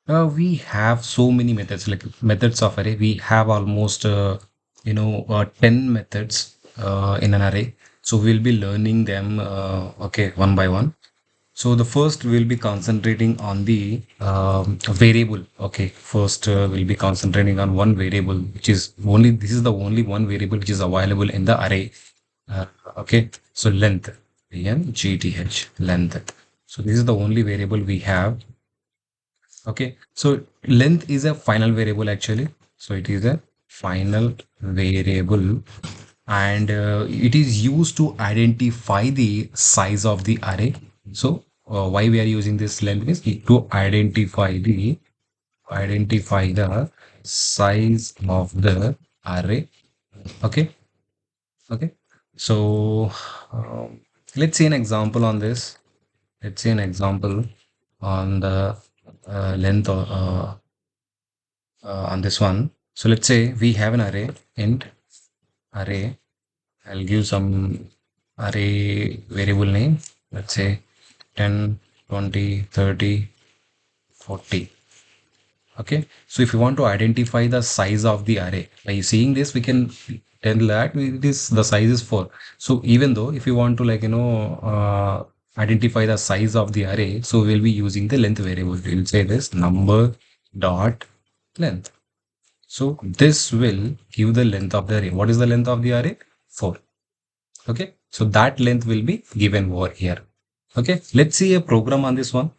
We have so many methods, like methods of array. We have almost 10 methods in an array. So we'll be learning them okay, one by one. So the first we'll be concentrating on the variable. Okay, first we'll be concentrating on one variable, which is only, this is the only one variable which is available in the array. Uh, okay, so length, length. Length. So this is the only variable we have. Okay, so length is a final variable actually. So it is a final variable, and it is used to identify the size of the array. So why we are using this length is to identify the size of the array. Okay, okay. So let's see an example on this. Let's see an example on the length on this one. So let's say we have an array, int array. I'll give some array variable name. Let's say 10, 20, 30, 40. Okay. So if you want to identify the size of the array, by seeing this, we can tell that the size is 4. So even though if you want to identify the size of the array, so we'll be using the length variable. We'll say this number dot length. So this will give the length of the array. What is the length of the array? 4. Okay. So that length will be given over here. Okay. Let's see a program on this one.